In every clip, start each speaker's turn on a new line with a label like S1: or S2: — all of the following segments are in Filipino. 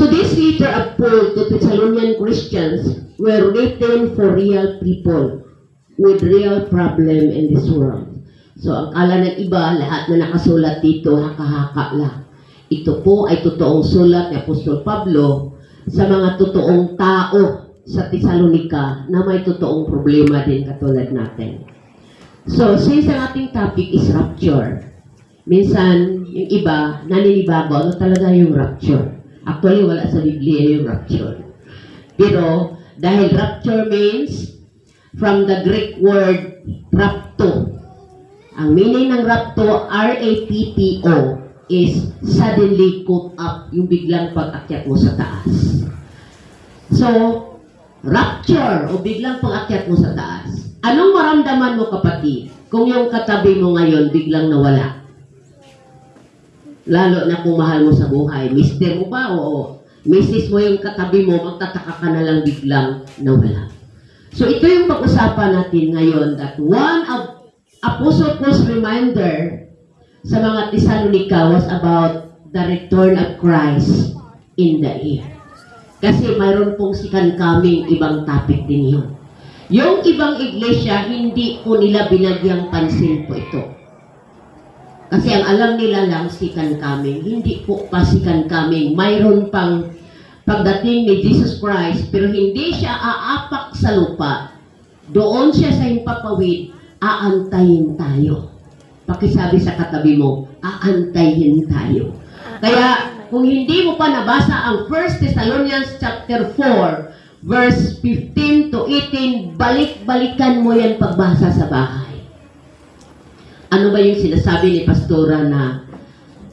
S1: So this letter of Paul to Thessalonian Christians were written for real people with real problem in this world. So ang kala ng iba, lahat na nakasulat dito, haka-haka lang. Ito po ay totoong sulat ni Apostol Pablo sa mga totoong tao sa Thessalonica na may totoong problema din katulad natin. So, since ang ating topic is rapture, minsan yung iba naninibago, ano talaga yung rapture? Actually, wala sa Biblia yung rapture. Pero, dahil rapture means from the Greek word rapto. Ang meaning ng rapto, R-A-P-T-O, is suddenly caught up, yung biglang pag-akyat mo sa taas. So, rapture o biglang pag-akyat mo sa taas. Anong maramdaman mo, kapatid, kung yung katabi mo ngayon biglang nawala? Lalo na kung mahal mo sa buhay. Mister mo ba o misis mo yung katabi mo, magtataka ka na lang biglang nawala. So, ito yung pag-usapan natin ngayon, that one of Apostle Paul's reminder sa mga Thessalonica was about the return of Christ in the air. Kasi mayroon pong sikan kaming ibang topic din yun. Yung ibang iglesia, hindi po nila binagyang pansin po ito. Kasi ang alam nila lang, sikan kaming. Hindi po pa sikan kaming. Mayroon pang pagdating ni Jesus Christ, pero hindi siya aapak sa lupa. Doon siya sa himpapawid, aantayin tayo. Pakisabi sa katabi mo, aantayin tayo. Kaya, kung hindi mo pa nabasa ang 1 Thessalonians chapter 4, verse 15 to 18, balik-balikan mo yan pagbasa sa bahay. Ano ba yung sinasabi ni Pastora na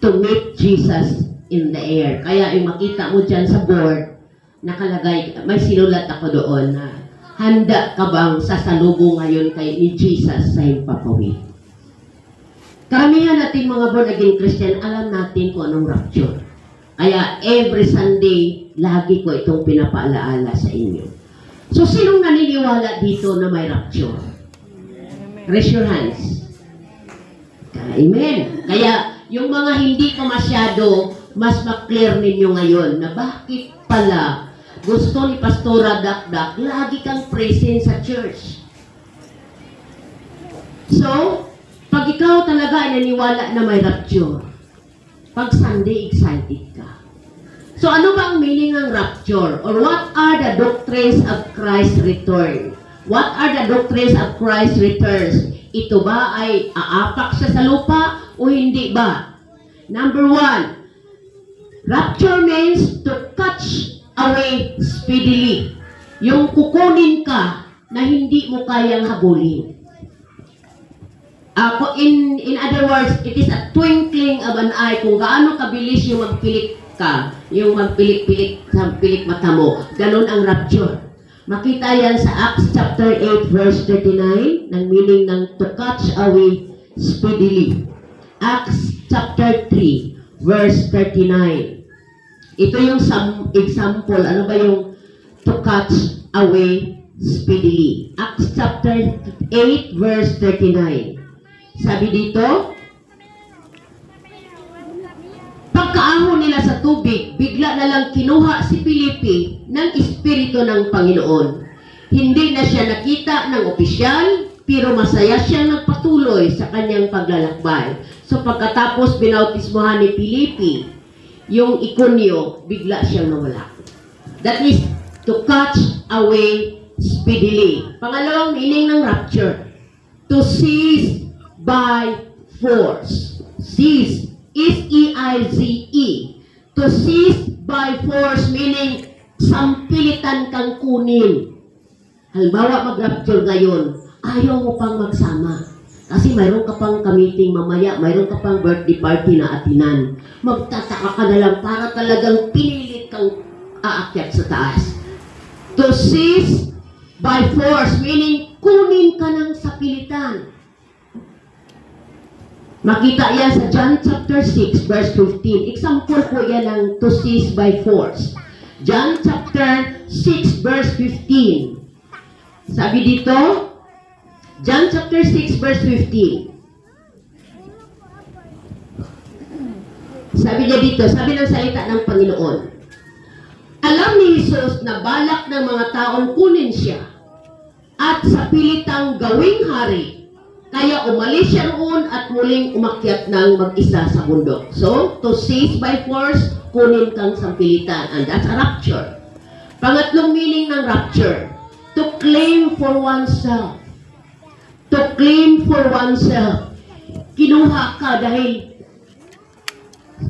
S1: to meet Jesus in the air? Kaya yung makita mo dyan sa board, nakalagay, may sinulat ako doon na, handa ka bang sasalubong ngayon kay ni Jesus sa himpapawid? Karamihan natin mga born-again Christian, alam natin kung anong rapture. Kaya every Sunday, lagi ko itong pinapaalaala sa inyo. So, sinong naniniwala dito na may rapture? Raise your hands. Amen. Kaya, yung mga hindi ko masyado, mas maklear ninyo ngayon na bakit pala gusto ni Pastora Dakdak, lagi kang present sa church. So, pag ikaw talaga ay naniwala na may rapture, pag Sunday, excited ka. So, ano ba ang meaning ng rapture? Or what are the doctrines of Christ's return? What are the doctrines of Christ's returns? Ito ba ay aapak siya sa lupa o hindi ba? Number 1, rapture means to catch away speedily. Yung kukunin ka na hindi mo kayang habulin. In other words, it is a twinkling of an eye. Kung gaano kabilis yung magpilik ka, yung magpilik-pilik sa pilik mata mo, ganun ang rapture. Makita yan sa Acts chapter 8 verse 39 ng meaning ng to catch away speedily. Acts chapter 3 verse 39. Ito yung example. Ano ba yung to catch away speedily? Acts chapter 8 verse 39. Sabi dito, pagkaahon nila sa tubig, bigla na lang kinuha si Filipe ng Espiritu ng Panginoon. Hindi na siya nakita ng opisyal, pero masaya siyang nagpatuloy sa kanyang paglalakbay. So pagkatapos binautismohan ni Filipe, yung ikonyo, bigla siyang nawala. That is to catch away speedily. Pangalawang meaning ng rapture, to seize by force. Seize, S-E-I-Z-E. To seize by force meaning sampilitan kang kunin. Halimbawa mag-rapture ngayon, ayaw mo pang magsama. Kasi mayroon ka pang kamiting mamaya, mayroon ka pang birthday party na atinan. Magtataka ka na lang para talagang pinilit kang aakyat sa taas. To seize by force meaning kunin ka ng sapilitan. Makita yan sa John chapter 6 verse 15. Example po yan ng to seize by force. John chapter 6 verse 15. Sabi dito, John chapter 6 verse 15. Sabi niya dito, sabi ng salita ng Panginoon, Alam ni Jesus na balak ng mga taong kunin siya at sa pilitang gawing hari. Kaya umalis siya roon at muling umakyat ng mag-isa sa bundok. So, to seize by force, kunin kang sampilitan. And that's a rapture. Pangatlong meaning ng rapture, to claim for oneself. To claim for oneself. Kinuha ka dahil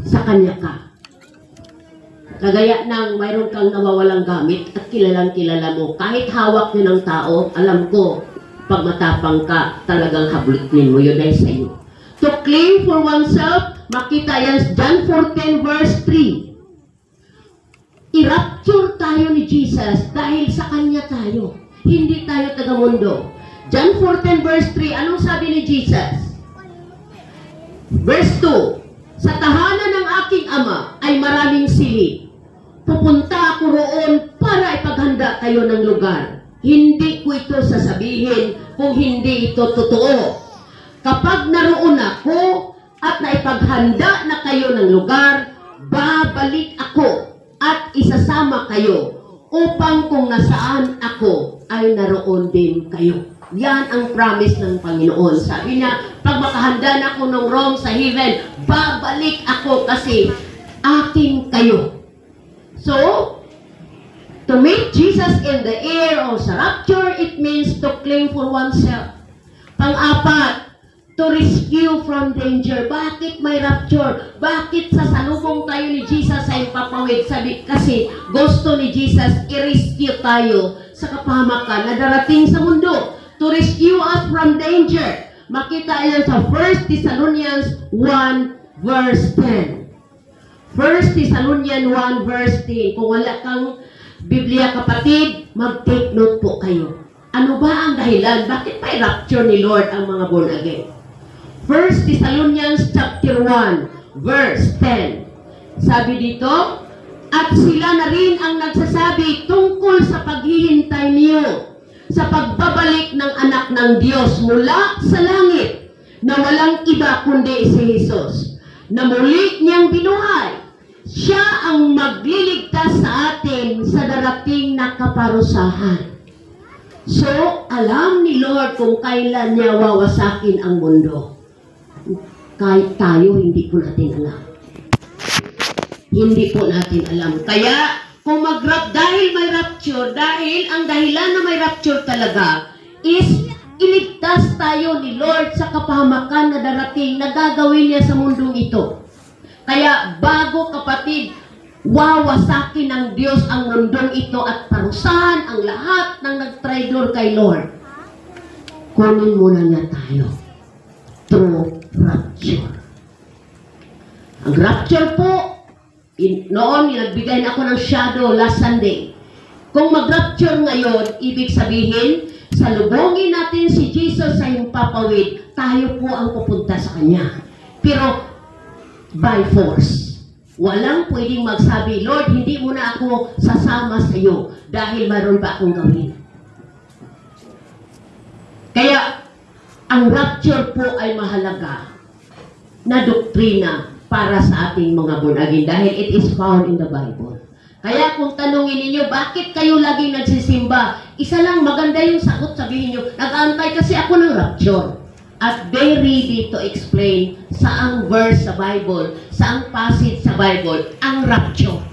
S1: sa kanya ka. Kagaya ng mayroon kang nawawalang gamit at kilalang kilala mo. Kahit hawak yun ng tao, alam ko, pag matapang ka, talagang hablutin mo yun dahil sa iyo. To claim for oneself, makita yan sa John 14 verse 3. I-rapture tayo ni Jesus dahil sa Kanya tayo. Hindi tayo taga-mundo. John 14 verse 3, anong sabi ni Jesus? Verse 2, sa tahanan ng aking ama ay maraming silid. Pupunta ako roon para ipaghanda kayo ng lugar. Hindi ko ito sasabihin kung hindi ito totoo. Kapag naroon ako at naipaghanda na kayo ng lugar, babalik ako at isasama kayo upang kung nasaan ako ay naroon din kayo. Yan ang promise ng Panginoon. Sabi niya, pag makahanda na ako ng room sa heaven, babalik ako kasi aking kayo. So, to meet Jesus in the air o sa rapture, it means to claim for oneself. Pang-apat, to rescue from danger. Bakit may rapture? Bakit sasalubong tayo ni Jesus sa ipapawid? Sabi, kasi gusto ni Jesus i-rescue tayo sa kapahamakan na darating sa mundo. To rescue us from danger. Makita yan sa 1 Thessalonians 1 verse 10. 1 Thessalonians 1 verse 10. Kung wala kang Biblia kapatid, mag-take note po kayo. Ano ba ang dahilan? Bakit may rapture ni Lord ang mga born again? 1 Thessalonians chapter 1 verse 10. Sabi dito, at sila na rin ang nagsasabi tungkol sa paghihintay niyo sa pagbabalik ng anak ng Diyos mula sa langit na walang iba kundi si Jesus na muli niyang binuhay. Siya ang magliligtas sa atin sa darating na kaparusahan. So, alam ni Lord kung kailan niya wawasakin ang mundo. Kahit tayo, hindi po natin alam. Hindi po natin alam. Kaya, kung dahil may rapture, dahil ang dahilan na may rapture talaga is iligtas tayo ni Lord sa kapahamakan na darating na gagawin niya sa mundong ito. Kaya bago kapatid, wawasakin ng Diyos ang mundong ito at parusahan ang lahat ng nagtraidor kay Lord. Kunin muna niya tayo through rapture. Ang rapture po, noon nagbigay na ako ng shadow last Sunday. Kung mag-rapture ngayon, ibig sabihin, salubongin natin si Jesus sa himpapawid, tayo po ang pupunta sa Kanya. Pero, by force. Walang pwedeng magsabi, Lord, hindi mo na ako sasama sa iyo dahil mayroon pa akong gawin. Kaya, ang rapture po ay mahalaga na doktrina para sa ating mga born again dahil it is found in the Bible. Kaya kung tanungin ninyo, bakit kayo laging nagsisimba? Isa lang maganda yung sagot, sabihin nyo, nag-aantay kasi ako ng rapture. At they ready to explain saang verse sa Bible, saang passage sa Bible, ang rapture.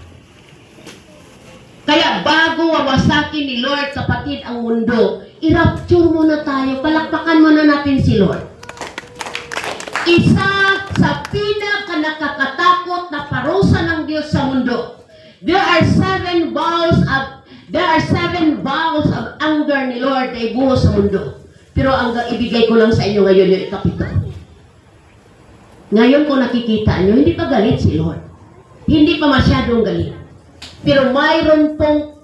S1: Kaya bago wawasakin ni Lord, kapatid, ang mundo, i-rapture muna tayo, palakpakan muna natin si Lord. Isa sa pinaka-nakakatakot na parusa ng Diyos sa mundo. There are seven vows of anger ni Lord na ibuhos sa mundo. Pero ang ibigay ko lang sa inyo ngayon yung ikapito. Ngayon kung nakikita nyo, hindi pa galit si Lord. Hindi pa masyadong galit. Pero mayroon pong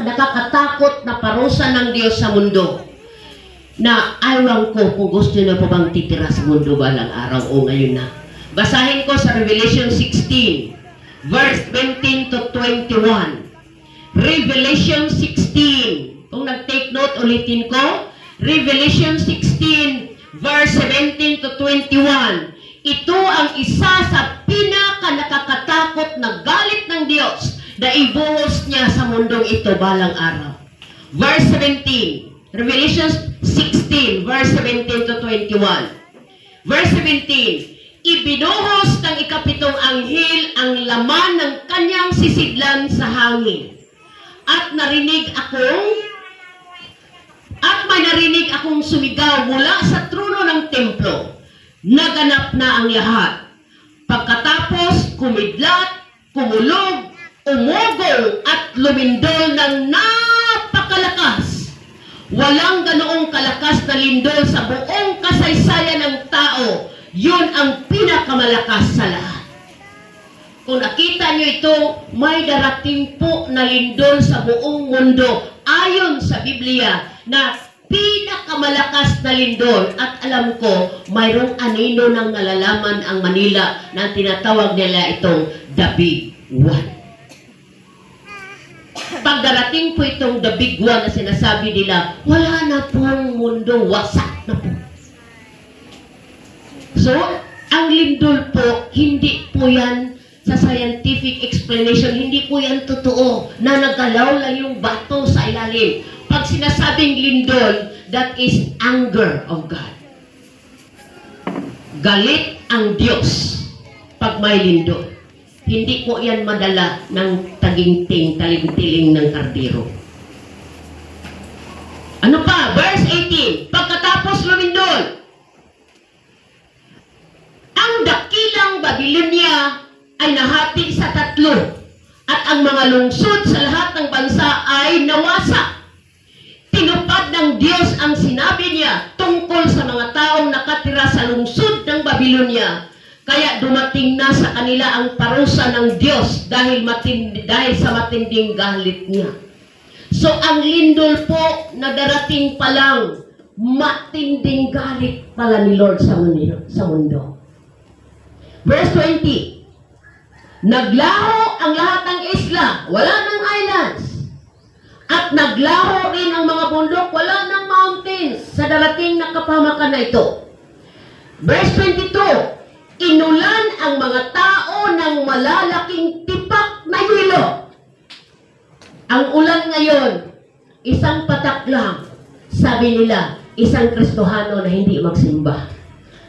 S1: nakakatakot na parusa ng Diyos sa mundo. Na ayaw ko kung gusto nyo pa bang titira sa mundo balang araw o ngayon na. Basahin ko sa Revelation 16, verse 20 to 21. Revelation 16. Kung nag-take note, ulitin ko. Revelation 16, verse 17 to 21. Ito ang isa sa pinaka-nakakatakot na galit ng Diyos na ibuhos niya sa mundong ito balang araw. Verse 17, Revelation 16, verse 17 to 21. Verse 17, ibinuhos ng ikapitong anghel ang laman ng kanyang sisidlan sa hangin. At may narinig akong sumigaw mula sa trono ng templo. Naganap na ang lahat. Pagkatapos, kumidlat, kumulog, umugong at lumindol ng napakalakas. Walang ganoong kalakas na lindol sa buong kasaysayan ng tao. Yun ang pinakamalakas sa lahat. Kung nakita nyo ito, may darating po na lindol sa buong mundo. Ayon sa Biblia na pinakamalakas na lindol. At alam ko, mayroong anino ng nalalaman ang Manila na tinatawag nila itong The Big One. Pagdarating po itong The Big One na sinasabi nila, wala na pong mundo, wasak na po. So, ang lindol po, hindi po yan sa scientific explanation, hindi po yan totoo na nagalaw lang yung bato sa ilalim. Pag sinasabing lindol, that is anger of God. Galit ang Diyos pag may lindol. Hindi po yan madala ng taginting, talintiling ng kardero. Ano pa? Verse 18. Pagkatapos lumindol, ang dakilang Babilonia ay nahati sa tatlo at ang mga lungsod sa lahat ng bansa ay nawasak. Tinupad ng Diyos ang sinabi niya tungkol sa mga taong nakatira sa lungsod ng Babilonia. Kaya dumating na sa kanila ang parusa ng Diyos dahil sa matinding galit niya. So ang lindol po na darating pa lang, matinding galit pala ni Lord sa mundo. Verse 20. Naglaho ang lahat ng isla, wala ng islands. At naglaho rin ang mga bundok, wala ng mountains sa darating na kapahamakan na ito. Verse 22, inulan ang mga tao ng malalaking tipak na hilo. Ang ulan ngayon, isang patak lang. Sabi nila, isang Kristohano na hindi magsimba.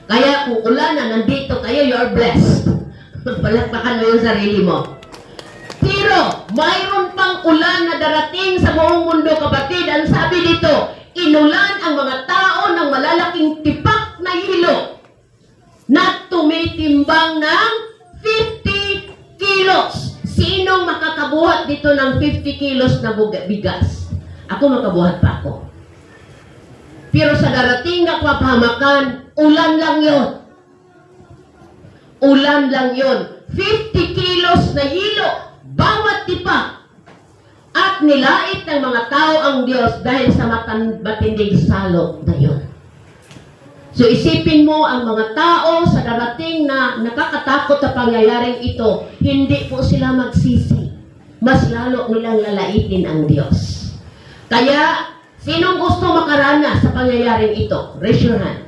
S1: Kaya kung ulan na nandito kayo, you are blessed. Palakpakan mo yung sarili mo. Pero, mayroon pang ulan na darating sa buong mundo, kapatid. Ang sabi dito, inulan ang mga tao ng malalaking tipak na hilo na tumitimbang ng 50 kilos. Sinong makakabuhat dito ng 50 kilos na bigas? Ako makabuhat pa ako. Pero sa darating na kapahamakan, ulan lang yon. Ulan lang yon. 50 kilos na hilo, bawat tipak. At nilait ng mga tao ang Diyos dahil sa matinding salot na yon. So isipin mo ang mga tao sa darating na nakakatakot na pangyayaring ito, hindi po sila magsisi. Mas lalo nilang lalaitin ang Diyos. Kaya, sinong gusto makaranas sa pangyayaring ito? Raise your hand.